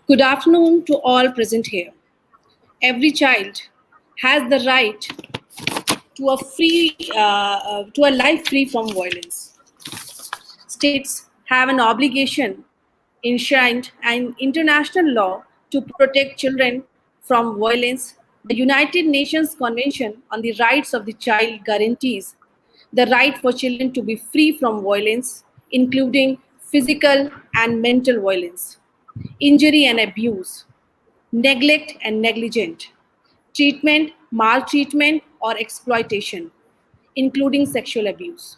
Good afternoon to all present here. Every child has the right to a life free from violence. States have an obligation enshrined in international law to protect children from violence. The United Nations Convention on the Rights of the Child guarantees the right for children to be free from violence, including physical and mental violence, injury and abuse, neglect and negligent, treatment, maltreatment, or exploitation, including sexual abuse.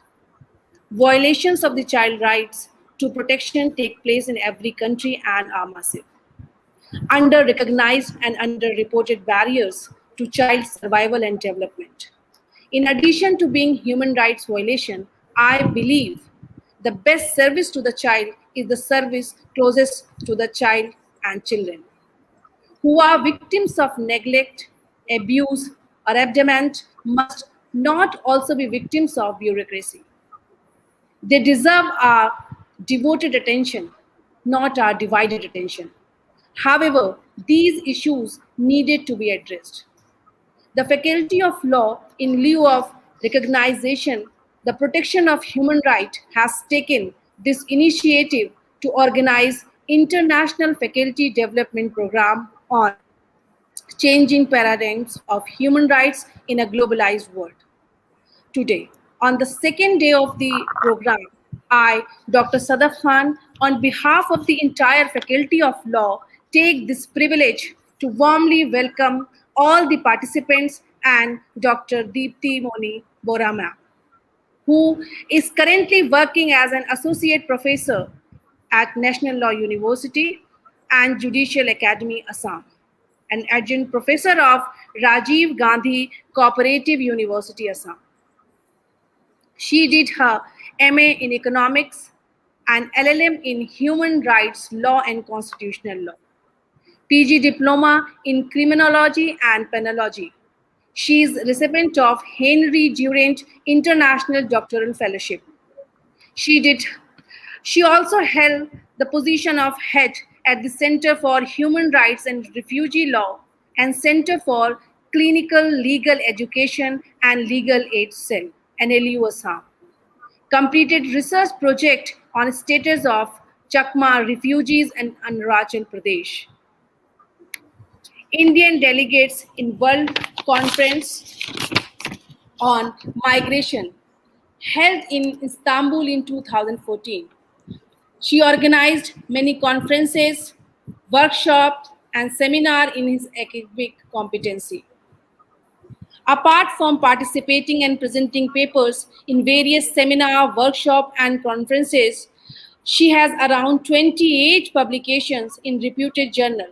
Violations of the child rights to protection take place in every country and are massive. Under recognized and under reported barriers to child survival and development. In addition to being human rights violation, I believe the best service to the child is the service closest to the child and children who are victims of neglect, abuse, or abandonment must not also be victims of bureaucracy. They deserve our devoted attention, not our divided attention. However, these issues needed to be addressed. The Faculty of Law, in lieu of recognition, the protection of human rights, has taken this initiative to organize international faculty development program on changing paradigms of human rights in a globalized world. Today, on the second day of the program, I, Dr. Sadaf Khan, on behalf of the entire Faculty of Law, take this privilege to warmly welcome all the participants and Dr. Deepti Moni Borama, who is currently working as an associate professor at National Law University and Judicial Academy, Assam, an adjunct professor of Rajiv Gandhi Cooperative University, Assam. She did her MA in Economics and LLM in Human Rights Law and Constitutional Law, PG Diploma in Criminology and Penology. She is recipient of Henry Durant International Doctoral Fellowship. She She also held the position of head at the Center for Human Rights and Refugee Law and Center for Clinical Legal Education and Legal Aid Cell, NLU Assam. Completed research project on status of Chakma refugees in Arunachal Pradesh. Indian delegates in World Conference on Migration held in Istanbul in 2014. She organized many conferences, workshops, and seminars in his academic competency. Apart from participating and presenting papers in various seminar, workshop, and conferences, she has around 28 publications in reputed journal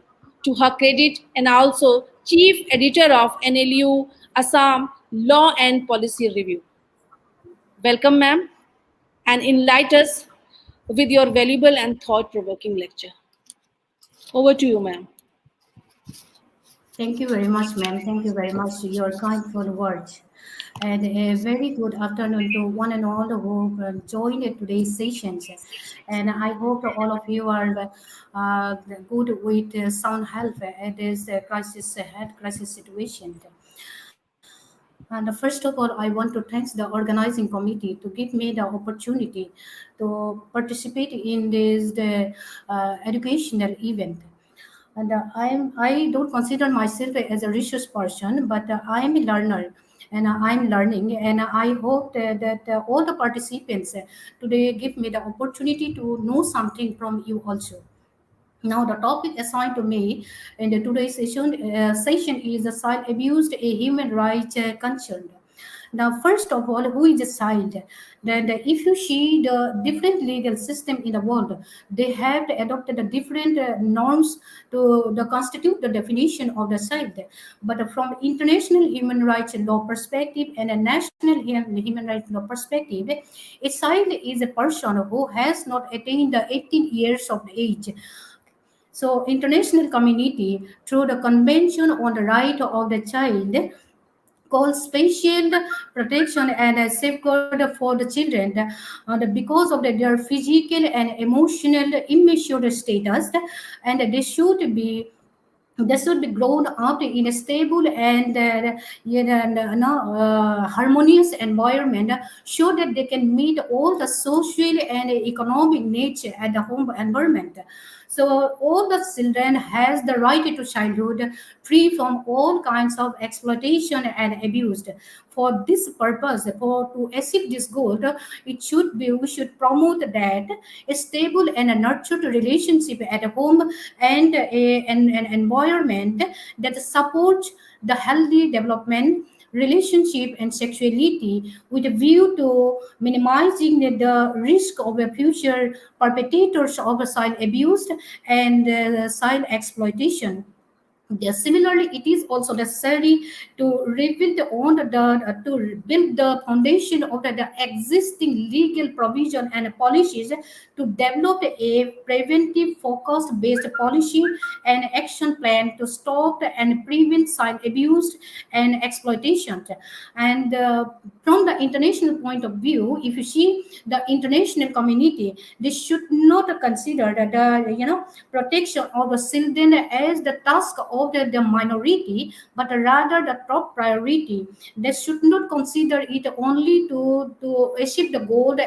to her credit and also chief editor of NLU Assam Law and Policy Review. Welcome, ma'am, and enlighten us with your valuable and thought-provoking lecture. Over to you, ma'am. Thank you very much, ma'am. Thank you very much for your kindful words. And a very good afternoon to one and all who joined today's sessions. And I hope all of you are good with sound health at this health crisis situation. And first of all, I want to thank the organizing committee to give me the opportunity to participate in this educational event. And I don't consider myself as a research person, but I am a learner and I'm learning. And I hope that all the participants today give me the opportunity to know something from you also. Now, the topic assigned to me in the today's session is a child abused, a human rights concern. Now, first of all, who is a child? Then, if you see the different legal system in the world, they have adopted the different norms to the constitute the definition of the child. But from international human rights law perspective and a national human rights law perspective, a child is a person who has not attained the 18 years of age. So, international community, through the Convention on the Right of the Child, called spatial protection and a safeguard for the children because of their physical and emotional immature status, and they should be grown up in a stable and harmonious environment so that they can meet all the social and economic needs at the home environment. So all the children has the right to childhood free from all kinds of exploitation and abuse. For this purpose, for to achieve this goal, we should promote that a stable and a nurtured relationship at home and an environment that supports the healthy development relationship and sexuality with a view to minimizing the risk of a future perpetrators of child abuse and child exploitation. Yes, similarly, it is also necessary to rebuild on to build the foundation of the existing legal provision and policies to develop a preventive focused based policy and action plan to stop and prevent child abuse and exploitation. And from the international point of view, if you see the international community, they should not consider that the protection of the children as the task of the minority, but rather the top priority. They should not consider it only to achieve the goal,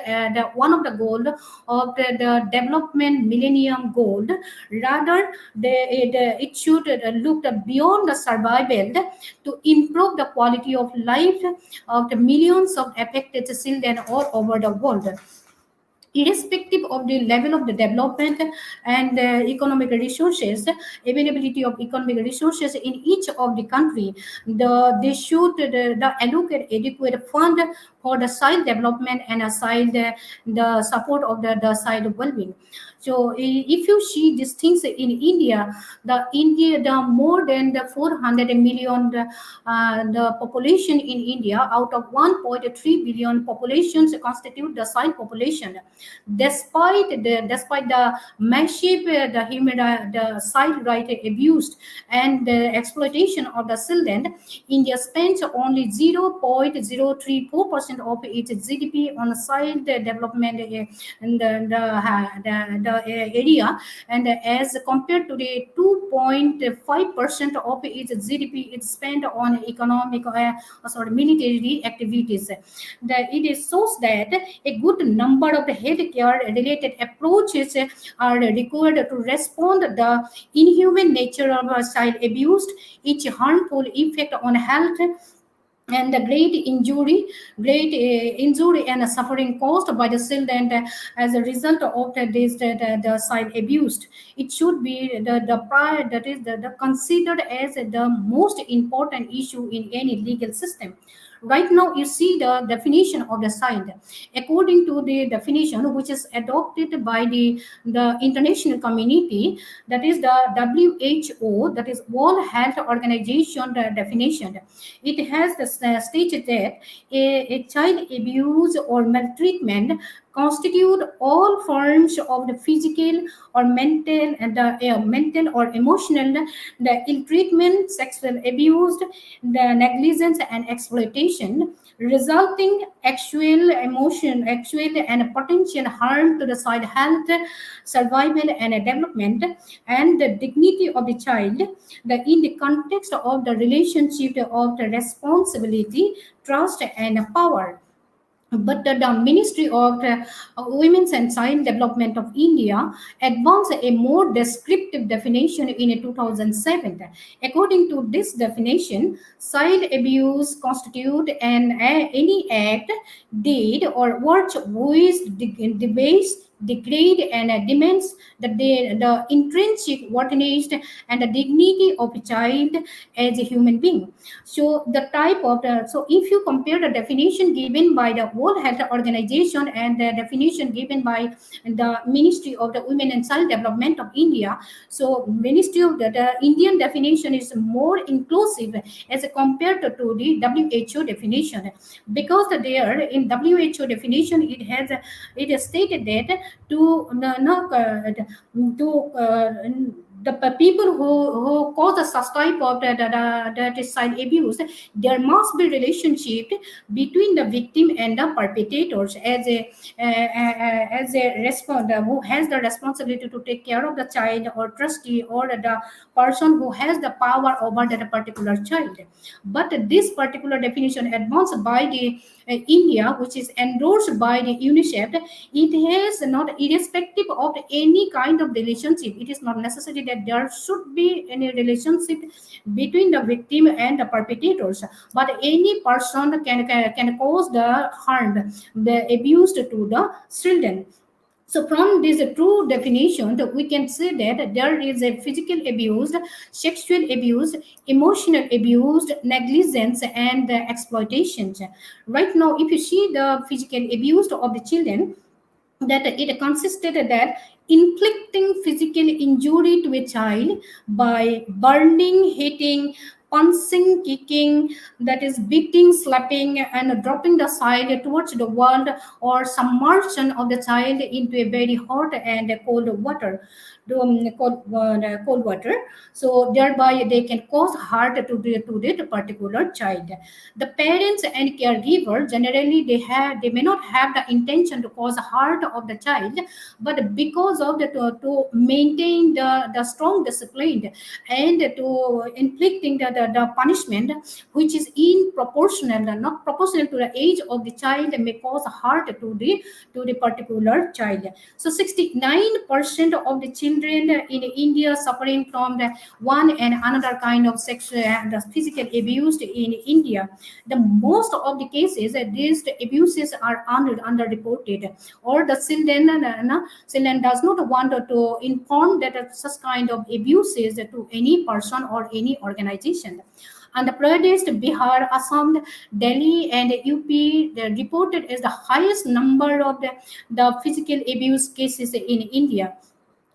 one of the goal of the development millennium goal. Rather, it should look beyond the survival to improve the quality of life of the millions of affected children all over the world, irrespective of the level of the development and economic resources, availability of economic resources in each of the country. They should allocate adequate fund for the child development and child the support of the child well-being. So if you see these things in India, the more than the 400 million the population in India, out of 1.3 billion populations constitute the child population. Despite the massive the human the child right abused and the exploitation of the children, India spends only 0.034% of its GDP on child development in the area, and as compared to the 2.5% of its GDP is spent on economic military activities. It is shows that a good number of the healthcare related approaches are required to respond to the inhuman nature of child abuse, its harmful effect on health, and the great injury and suffering caused by the children as a result of the child abused. It should be the prior that is the considered as the most important issue in any legal system. Right now, you see the definition of the child. According to the definition, which is adopted by the international community, that is the WHO, that is World Health Organization definition. It has stated that a child abuse or maltreatment constitute all forms of the physical or mental and mental or emotional, the ill treatment, sexual abuse, the negligence and exploitation, resulting actual and potential harm to the child health, survival and development, and the dignity of the child, in the context of the relationship of the responsibility, trust and power. But the Ministry of Women's and Child Development of India advanced a more descriptive definition in 2007. According to this definition, child abuse constitute any act, deed, or word which debase, degrade, and demands the intrinsic worthiness and the dignity of a child as a human being. So the type of so if you compare the definition given by the World Health Organization and the definition given by the Ministry of the Women and Child Development of India, so Ministry of the Indian definition is more inclusive as compared to the WHO definition, because there in WHO definition it is stated that to to people who cause the such type of the child abuse, there must be relationship between the victim and the perpetrators as a responder who has the responsibility to take care of the child, or trustee, or the person who has the power over that particular child. But this particular definition advanced by the India, which is endorsed by the UNICEF, it has not, irrespective of any kind of relationship, it is not necessary that there should be any relationship between the victim and the perpetrators, but any person can cause the harm, the abuse to the children. So from this true definition, we can say that there is a physical abuse, sexual abuse, emotional abuse, negligence, and exploitation. Right now, if you see the physical abuse of the children, that it consisted that inflicting physical injury to a child by burning, hitting, punching, kicking, that is beating, slapping, and dropping the child towards the world, or submersion of the child into a very hot and cold water, cold water. So thereby they can cause hurt to that particular child. The parents and caregiver generally they may not have the intention to cause harm of the child, but because of to maintain the strong discipline and to inflicting the punishment which is in proportional and not proportional to the age of the child, may cause harm to the particular child. So 69% of the children in India suffering from the one and another kind of sexual the physical abuse in India. The most of the cases these abuses are underreported, or the children does not want to inform that such kind of abuses to any person or any organization. Andhra Pradesh, Bihar, Assam, Delhi, and UP reported as the highest number of the physical abuse cases in India.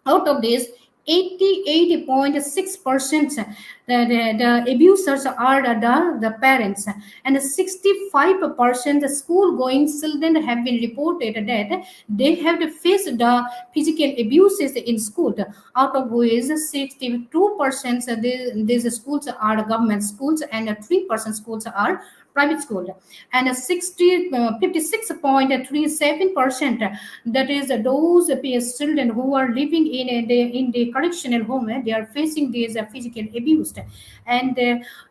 Out of this, 88.6% the abusers are the parents, and 65% school going children have been reported that they have to face the physical abuses in school, out of which 62% these schools are government schools, and 3% schools are private school, and 56.37%, that is those children who are living in the correctional home, they are facing this physical abuse, and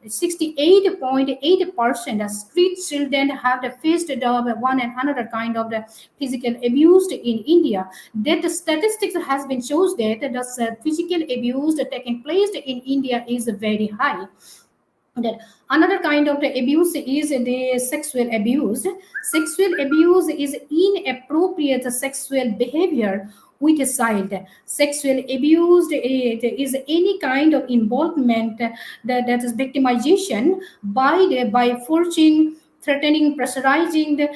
68.8% street children have faced the one and another kind of the physical abuse in India. That statistics has been shows that the physical abuse taking place in India is very high. That another kind of the abuse is the sexual abuse. Sexual abuse is inappropriate sexual behavior with a child. Sexual abuse is any kind of involvement that is victimization by forcing, threatening, pressurizing the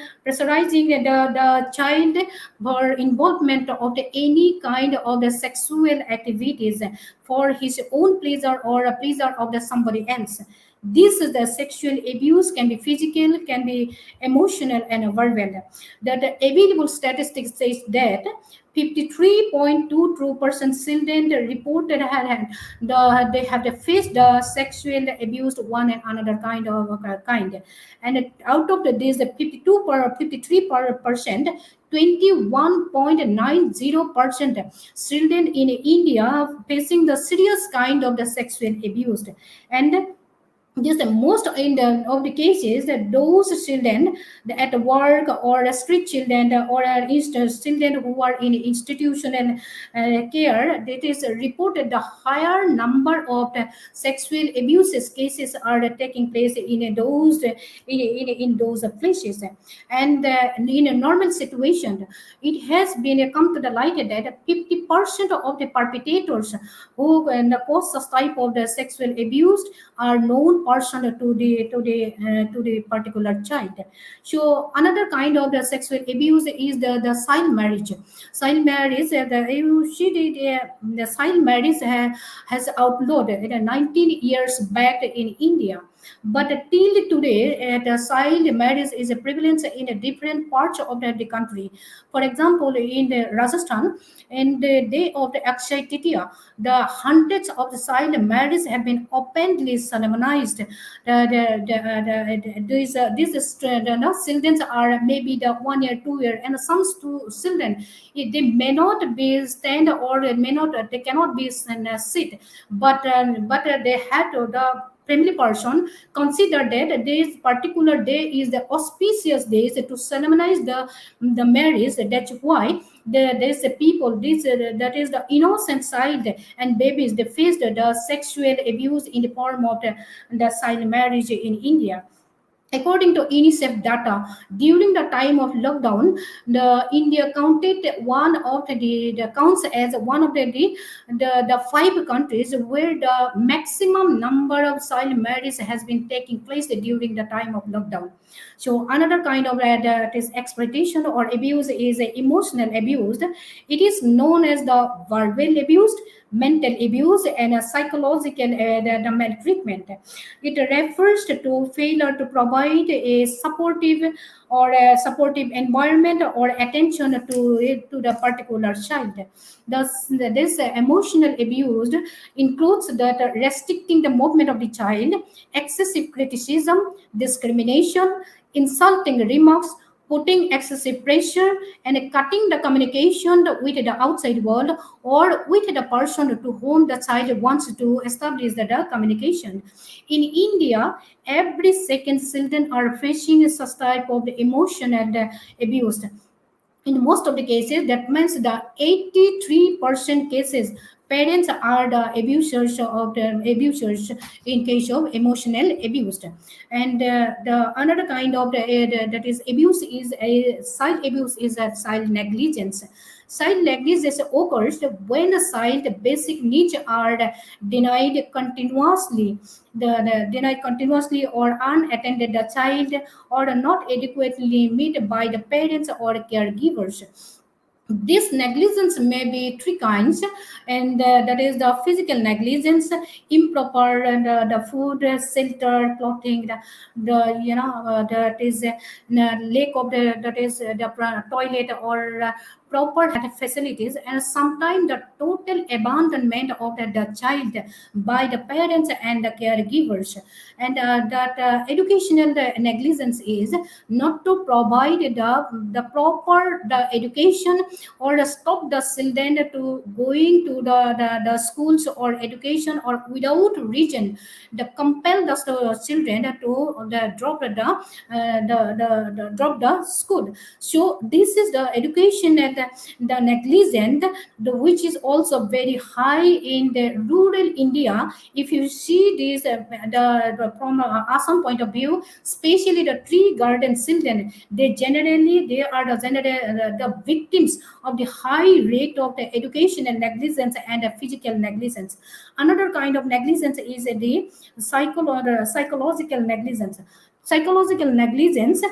child for involvement of any kind of the sexual activities for his own pleasure or a pleasure of the somebody else. This is the sexual abuse, can be physical, can be emotional, and verbal. The available statistics says that 53.22% children reported they have faced the sexual abuse one and another kind, and out of this the 53%, 21.90% children in India facing the serious kind of the sexual abuse. And just the most in the of the cases that those children at work, or street children, or children who are in institutional care, that is reported the higher number of the sexual abuses cases are taking place in those places. And in a normal situation, it has been come to the light that 50% of the perpetrators who cause this type of the sexual abuse are known person to the particular child. So another kind of the sexual abuse is the child marriage. Child marriage, the child marriage has outlawed 19 years back in India. But till today, the child marriage is a prevalence in a different parts of the country. For example, in the Rajasthan, in the day of the Akshay Titiya, the hundreds of the child marriages have been openly solemnized. The children are maybe the 1 year, 2 year, and some children they may not be stand or may not they cannot be sit, but they had to the family person consider that this particular day is the auspicious days to solemnize the marriage. That's why there's the people this that is the innocent child and babies they face the sexual abuse in the form of the child marriage in India. According to UNICEF data, during the time of lockdown, the India counted one of the counts as one of the five countries where the maximum number of child marriage has been taking place during the time of lockdown. So another kind of that is exploitation or abuse is emotional abuse. It is known as the verbal abuse, mental abuse, and a psychological the maltreatment. It refers to failure to provide a supportive environment or attention to the particular child. Thus, this emotional abuse includes that restricting the movement of the child, excessive criticism, discrimination, insulting remarks, putting excessive pressure, and cutting the communication with the outside world or with the person to whom the child wants to establish the communication. In India, every second children are facing such type of emotional abuse. In most of the cases, that means the 83% cases, parents are the abusers in case of emotional abuse. And the another kind of that is abuse is a child abuse is a child negligence. Child negligence occurs when a child basic needs are denied continuously, denied continuously or unattended the child or not adequately met by the parents or caregivers. This negligence may be three kinds, and that is the physical negligence, improper and the food, shelter, clothing, that is lack of that is the toilet or proper health facilities, and sometimes the total abandonment of the child by the parents and the caregivers. And that educational negligence is not to provide the proper the education or stop the children to going to the schools or education or without reason the compel the children to drop the school. So this is the education and the negligence, which is also very high in the rural India. If you see this from Assam point of view, especially the tree garden children, they are the victims of the high rate of the educational negligence and the physical negligence. Another kind of negligence is the psychological negligence. Psychological negligence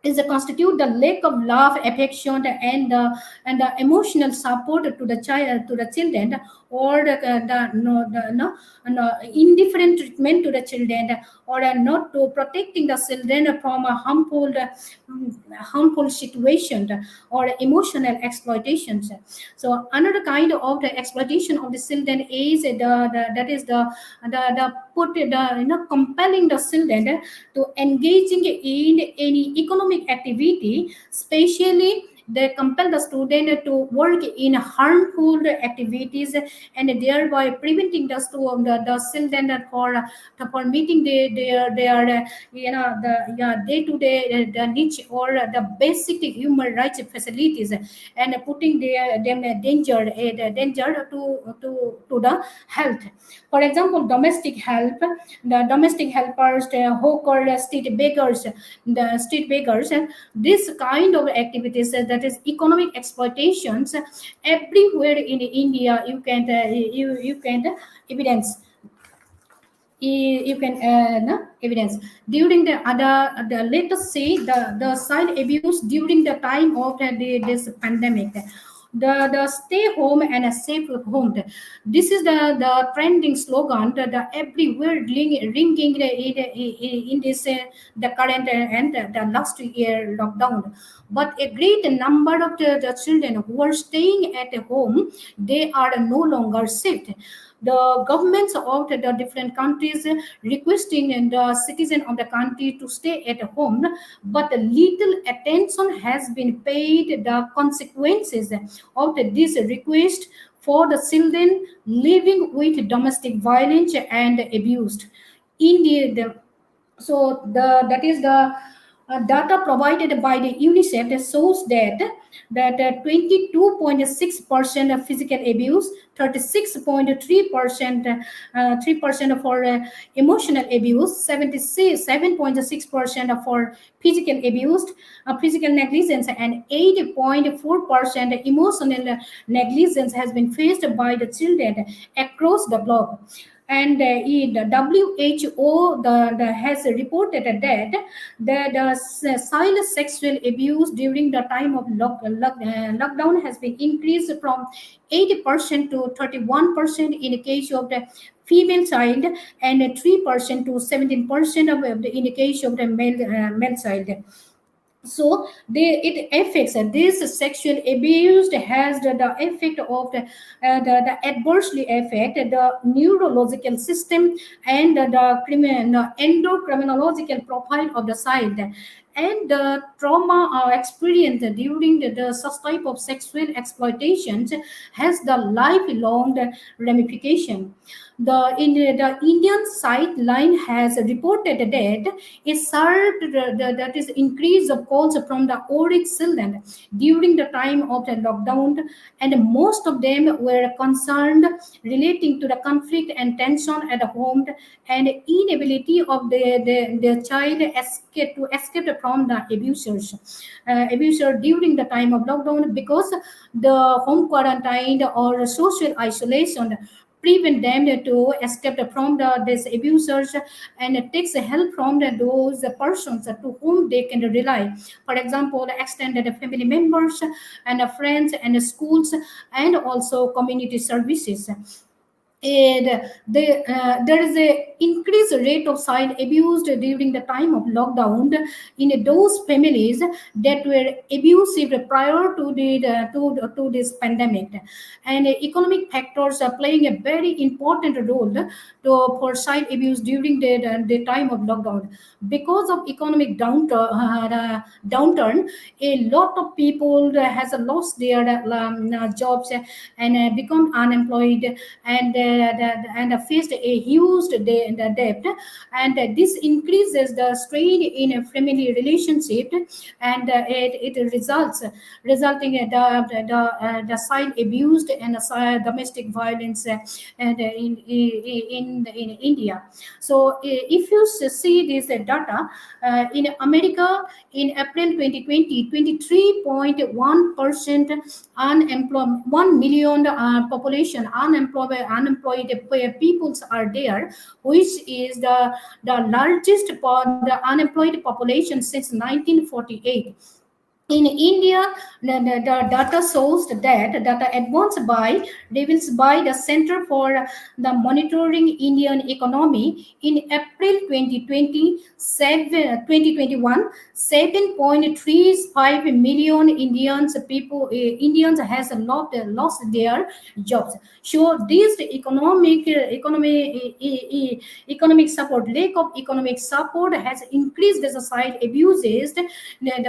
is a constitute the lack of love, affection, and the emotional support to the child to the children, or the no the no indifferent treatment to the children, or not to protecting the children from a harmful situation or emotional exploitations. So another kind of the exploitation of the children is that is the put the compelling the children to engaging in any economic activity, especially they compel the student to work in harmful activities and thereby preventing the children for meeting their the day-to-day the niche or the basic human rights facilities, and putting them danger to the health. For example, domestic help, the domestic helpers, the hawker, the street beggars, and this kind of activities that is economic exploitations everywhere in India. You can you can evidence you can no, evidence during the let us say the child abuse during the time of this pandemic. The stay home and a safe home. This is the trending slogan, the everywhere ringing in this the current and the last year lockdown. But a great number of the children who are staying at home, they are no longer safe. The governments of the different countries requesting the citizen of the country to stay at home, but little attention has been paid the consequences of this request for the children living with domestic violence and abused. India, so that is the data provided by the UNICEF that shows that 22.6% of physical abuse, 36.3% 3% for emotional abuse, 77.6% for physical abuse, physical negligence, and 8.4% emotional negligence has been faced by the children across the globe. And the WHO has reported that child sexual abuse during the time of lockdown has been increased from 80% to 31% in the case of the female child, and 3% to 17% in the case of the male child. So it affects this sexual abuse has the effect of the adversely affect the neurological system and the endocrinological profile of the child, and the trauma experienced during such type of sexual exploitations has the lifelong ramification. The Indian sideline has reported that a sharp that is increase of calls from the Auric children during the time of the lockdown, and most of them were concerned relating to the conflict and tension at home and inability of the child to escape from the abuser during the time of lockdown, because the home quarantine or social isolation prevent them to escape from these abusers, and it takes help from those persons to whom they can rely. For example, extended family members and friends and schools, and also community services. And there is a increased rate of child abuse during the time of lockdown in those families that were abusive prior to to this pandemic. And economic factors are playing a very important role for child abuse during the time of lockdown. Because of economic downturn, a lot of people has lost their jobs and become unemployed, and faced a huge debt, and this increases the strain in a family relationship, and it resulting in the child abused and domestic violence and in India. So if you see this data in America in April 2020, 23.1% unemployed, 1 million population unemployed peoples are there, which is the largest the unemployed population since 1948. In India, the data shows that data advanced by reveals by the Center for the Monitoring Indian Economy in April 2021, 7.35 million Indians has lost their jobs. So this economic support, lack of economic support has increased the child abuses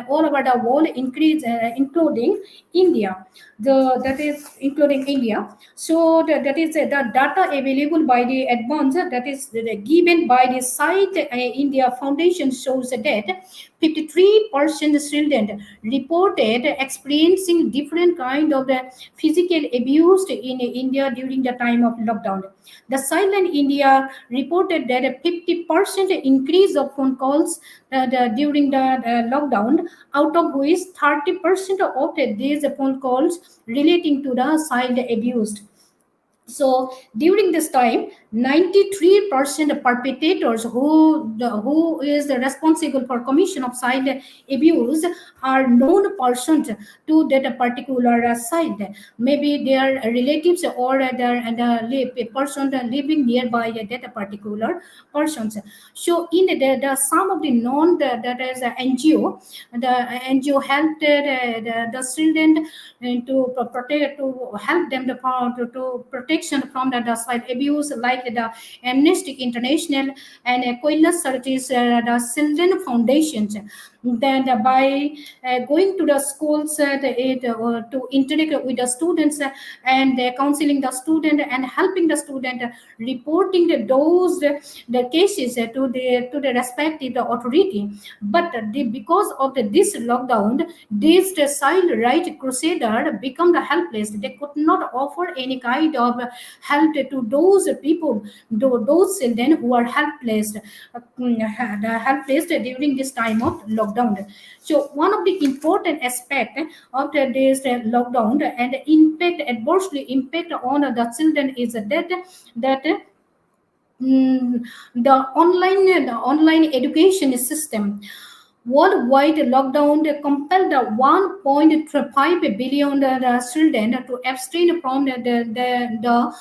all over the world, increase including India. That is including India. So that is the data available by the advance that is given by the site India Foundation shows that 53% children reported experiencing different kind of the physical abuse in India during the time of lockdown. The Silent India reported that a 50% increase of phone calls during the lockdown, out of which 30% of these phone calls relating to the child abuse. So during this time, 93% of perpetrators who is responsible for commission of child abuse are known persons to that particular site. Maybe their relatives or the person living nearby that particular persons. So in the some of the known that is NGO, the NGO helped the children to protect, to help them to protection from the side abuse, like the Amnesty International and Equality Services, the children foundations. Then by going to the schools to interact with the students and counseling the student and helping the student, reporting the cases to the respective authority. But because of this lockdown, these child right crusader become the helpless. They could not offer any kind of help to those people, those children who are helpless, helpless during this time of lockdown. So one of the important aspect of this lockdown and impact, adversely impact on the children is that mm, the online education system. Worldwide lockdown compelled 1.5 billion children to abstain from the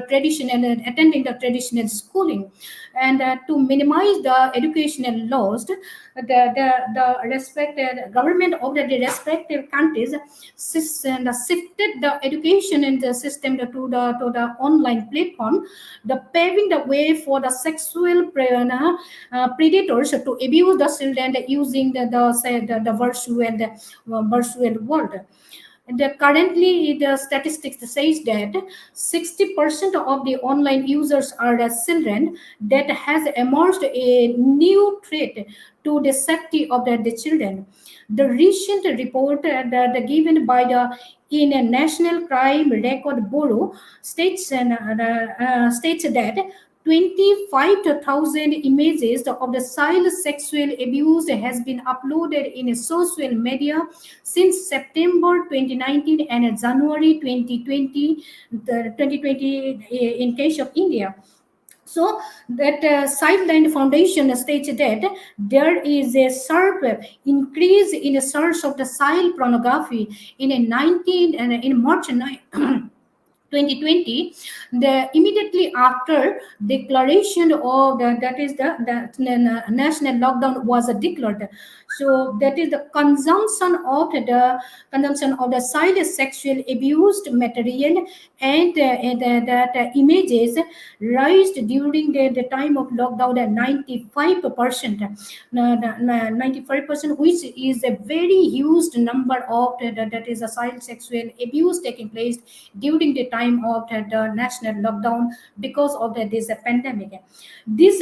traditional attending the traditional schooling, and to minimize the educational loss, the respected government of the respective countries shifted the education in the system to the online platform, the paving the way for the sexual predators to abuse the children using the virtual world. Currently, the statistics says that 60% of the online users are the children. That has emerged a new threat to the safety of the children. The recent report given by the in a National Crime Record Bureau states that 25,000 images of the child sexual abuse has been uploaded in social media since September 2019 and January 2020, the 2020 in case of India. So that Sideline Foundation states that there is a sharp increase in the search of the child pornography in a 19 and in March 2020, the immediately after declaration of that is the national lockdown was declared. So that is the consumption of the child sexual abused material and that images raised during the time of lockdown at 95%. 95%, which is a very huge number of that is a child sexual abuse taking place during the time of the national lockdown because of this pandemic. This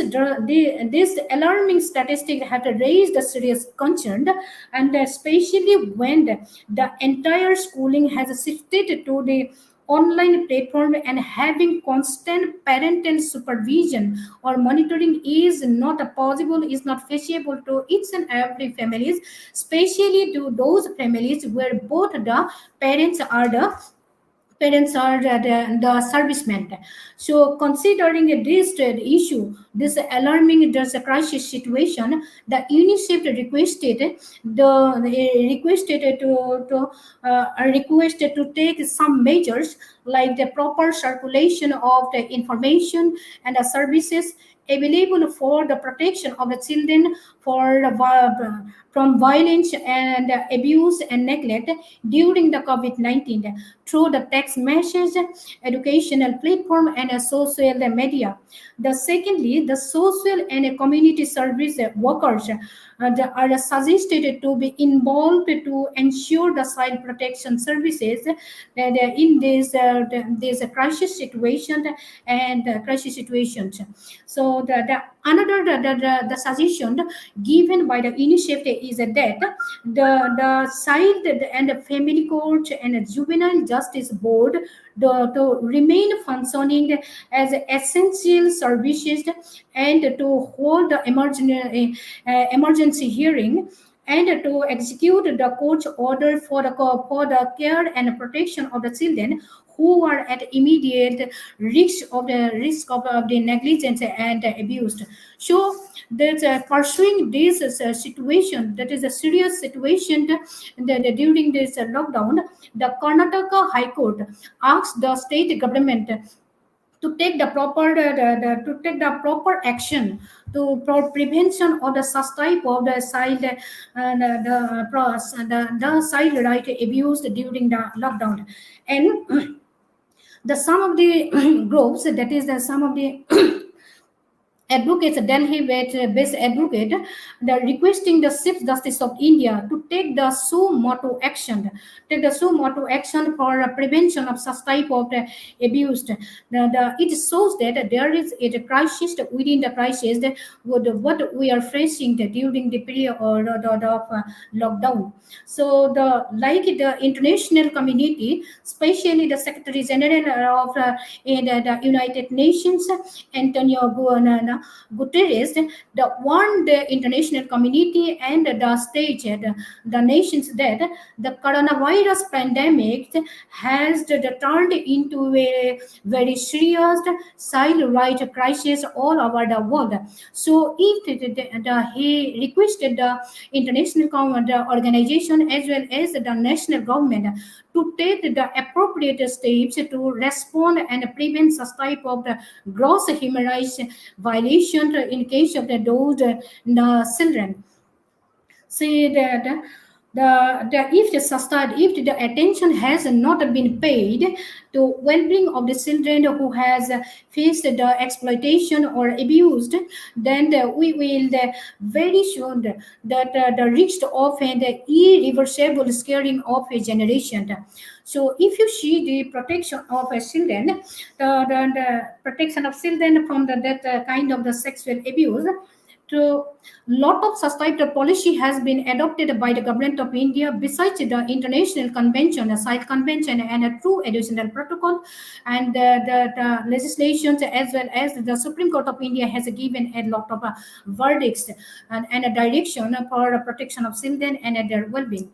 alarming statistic had raised a serious concern, and especially when the entire schooling has shifted to the online platform, and having constant parental supervision or monitoring is not possible, is not feasible to each and every families, especially to those families where both the parents are the the servicemen. So, considering this issue, this alarming there's a crisis situation, the UNICEF requested requested to take some measures like the proper circulation of the information and the services available for the protection of the children from violence and abuse and neglect during the COVID-19 through the text message, educational platform, and social media. The secondly, the social and community service workers are suggested to be involved to ensure the child protection services in this crisis situation and crisis situations. So the another the suggestion given by the initiative is that the child and the family court and the juvenile justice board to remain functioning as essential services and to hold the emergency hearing and to execute the court's order for the care and protection of the children who are at immediate risk of the negligence and abuse. So there's pursuing this situation, that is a serious situation during this lockdown. The Karnataka High Court asked the state government to take the proper action to prevention of the such type of the child the child right abused during the lockdown. And the some of the groups, that is the some of the advocates, Delhi-based advocate, the requesting the Chief Justice of India to take the suo motu action for prevention of such type of abuse. It shows that there is a crisis within the crisis that what we are facing during the period of lockdown. So the international community, especially the Secretary General of the United Nations, Antonio Guterres, warned the international community and the state, the nations, that the coronavirus pandemic has turned into a very serious civil rights crisis all over the world. So, if he requested the the organization as well as the national government to take the appropriate steps to respond and prevent such type of the gross human rights violation in case of the children. See that if the attention has not been paid to well-being of the children who has faced the exploitation or abused, then we will very soon the risk of the irreversible scaring of a generation. So if you see the protection of children, the protection of children from that kind of the sexual abuse, to lot of such type of policy has been adopted by the government of India besides the international convention, a site convention and a true additional protocol, and the legislations as well as the Supreme Court of India has given a lot of verdicts and a direction for protection of children and their well-being.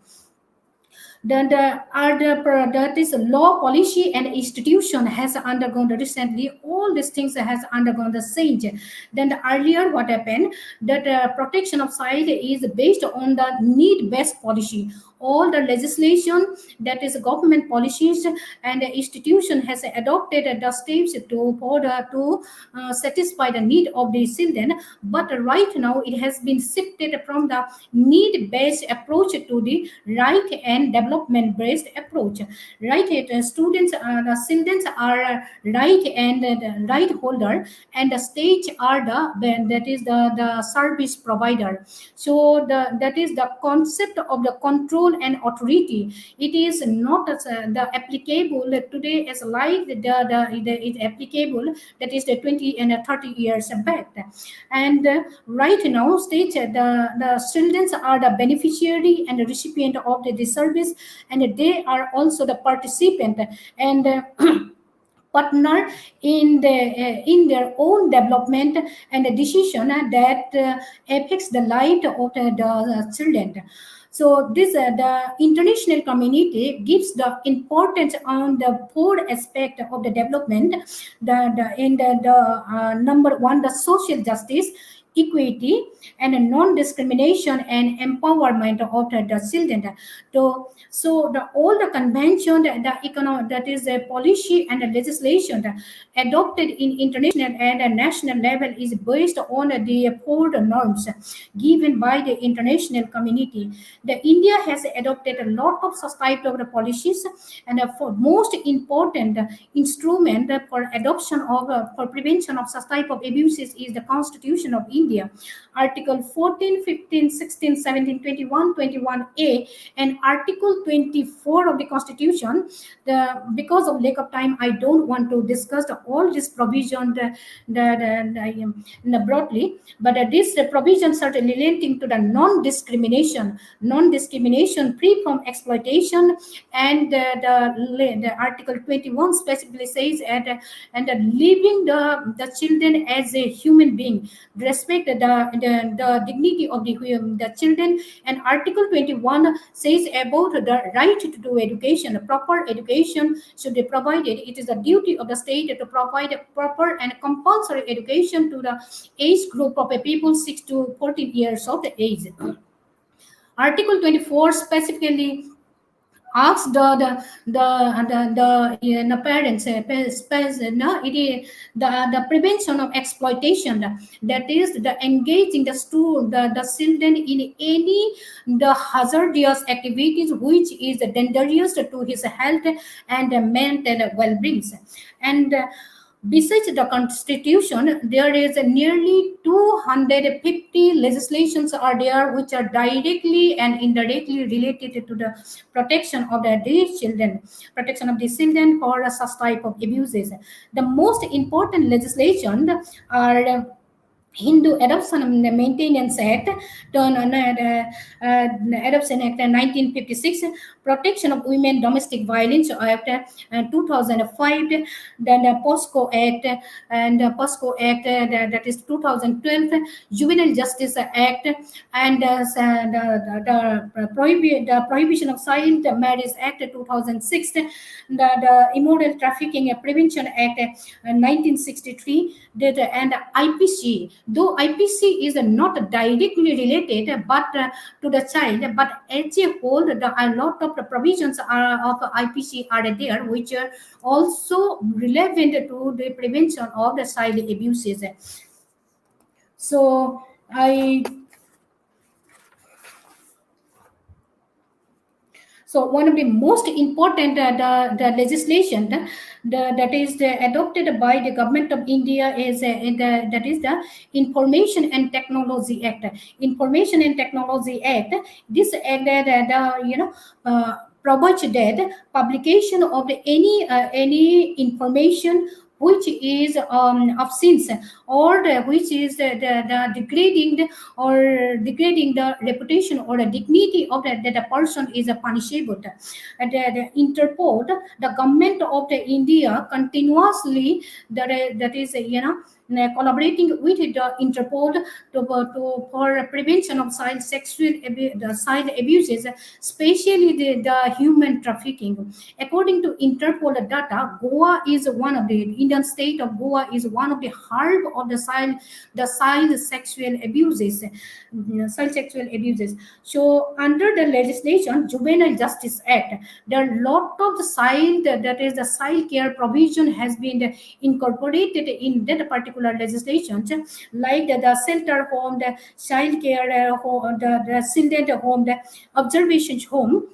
Then that is law, policy, and institution has undergone recently. All these things has undergone the change. Then earlier, what happened? That protection of child is based on the need-based policy. All the legislation, that is government policies and the institution has adopted the steps to satisfy the need of the children. But right now, it has been shifted from the need-based approach to the right and development-based approach. Right, students, the children are right and the right holder, and the state are the service provider. So that is the concept of the control and authority. It is not the applicable today as like is applicable, that is the 20 and 30 years back. And right now, state the children are the beneficiary and the recipient of the service, and they are also the participant and partner in their own development and a decision that affects the life of the children. So this the international community gives the importance on the four aspect of the development. Number one, the social justice, equity, and a non-discrimination and empowerment of the children. So the all the convention, that is a policy and the legislation adopted in international and a national level is based on the four norms given by the international community. The India has adopted a lot of such type of the policies, and for most important instrument for adoption of for prevention of such type of abuses is the Constitution of India, Article 14, 15, 16, 17, 21, 21A, and Article 24 of the Constitution. Because of lack of time, I don't want to discuss all this provision broadly, but this provisions are relating to the non-discrimination free from exploitation, and the Article 21 specifically says and leaving the children as a human being, respect respect the dignity of the children. And Article 21 says about the right to education. Proper education should be provided. It is the duty of the state to provide a proper and compulsory education to the age group of people 6 to 14 years of the age. Article 24 specifically ask the parents no, it is the prevention of exploitation, that is the engaging the children in any the hazardous activities which is dangerous to his health and mental well-being. And besides the constitution, there is nearly 250 legislations are there which are directly and indirectly related to the protection of these children, protection of these children for such type of abuses. The most important legislation are Hindu Adoption and Maintenance Act, Adoption Act 1956, Protection of Women Domestic Violence Act 2005, then the POSCO Act and POSCO Act that is 2012, Juvenile Justice Act, and the Prohibition of Child Marriage Act 2006, the Immoral Trafficking Prevention Act 1963, and IPC. Though IPC is not directly related but to the child, but as a whole, a lot of the provisions of IPC are there, which are also relevant to the prevention of the child abuses. So I So one of the most important the legislation that is adopted by the government of India is that is the Information and Technology Act. Information and Technology Act. This act provides that publication of any information which is of sins, or which is the degrading the reputation or the dignity of the person is punishable. And the Interpol, the government of the India continuously that is collaborating with the Interpol for prevention of child abuses, especially the human trafficking. According to Interpol data, Goa is one of the Indian state of Goa is one of the hub of the child sexual abuses, child sexual abuses. So under the legislation, Juvenile Justice Act, there are lot of the child that is the child care provision has been incorporated in that particular legislation, like the shelter home, the child care home, the children home, the observation home,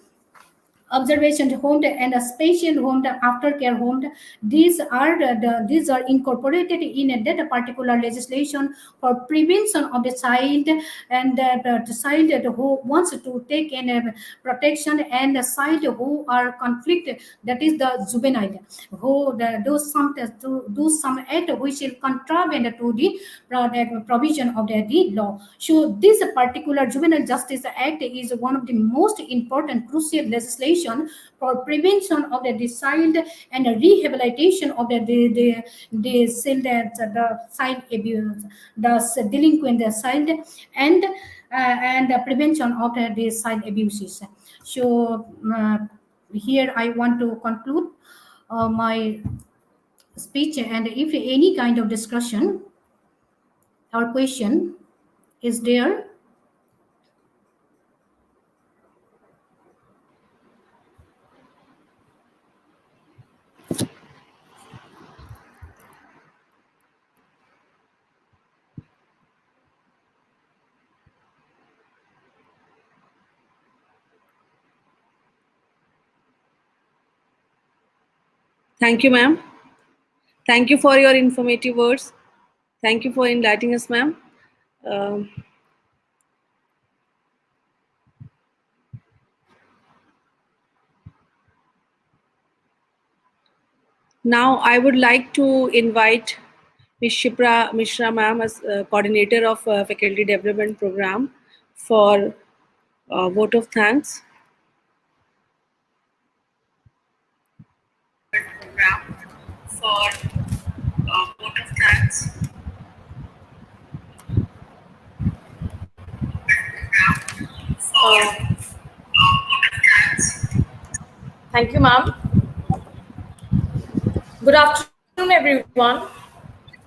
and a spatial home, the aftercare home. These are incorporated in that particular legislation for prevention of the child, and the child who wants to take in protection, and the child who are conflict, that is the juvenile who do some act which will contravene to the provision of the law. So this particular Juvenile Justice Act is one of the most important crucial legislation for prevention of the child and rehabilitation of the child abuse, the delinquent child, and the prevention of the child abuses. So here I want to conclude my speech, and if any kind of discussion or question is there. Thank you, ma'am. Thank you for your informative words. Thank you for enlightening us, ma'am. Um, Now, I would like to invite Ms. Shipra Mishra, ma'am, as coordinator of Faculty Development Program, for vote of thanks. Program for vote of thanks. Uh, Thank you, ma'am. Good afternoon, everyone.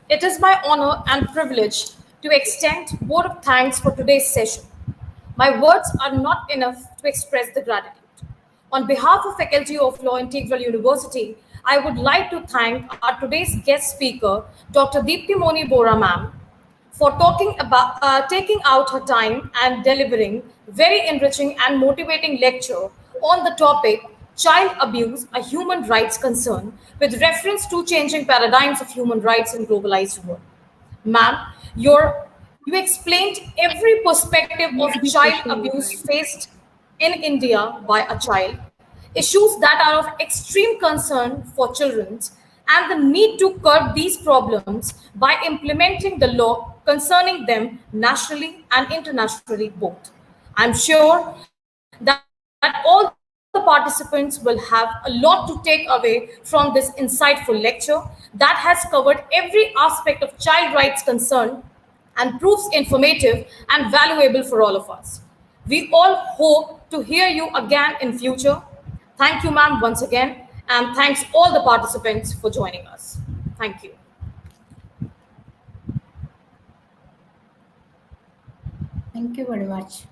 It is my honor and privilege to extend word of thanks for today's session. My words are not enough to express the gratitude. On behalf of Faculty of Law Integral University, I would like to thank our today's guest speaker, Dr. Deepti Moni Bora ma'am, for taking out her time and delivering very enriching and motivating lecture on the topic child abuse, a human rights concern, with reference to changing paradigms of human rights in globalized world. Ma'am, you explained every perspective of Maybe child question abuse over. faced in India by a child, issues that are of extreme concern for children, and the need to curb these problems by implementing the law concerning them nationally and internationally both. I'm sure that all the participants will have a lot to take away from this insightful lecture that has covered every aspect of child rights concern and proves informative and valuable for all of us. We all hope to hear you again in future. Thank you, ma'am, once again, and thanks all the participants for joining us. Thank you. Thank you very much.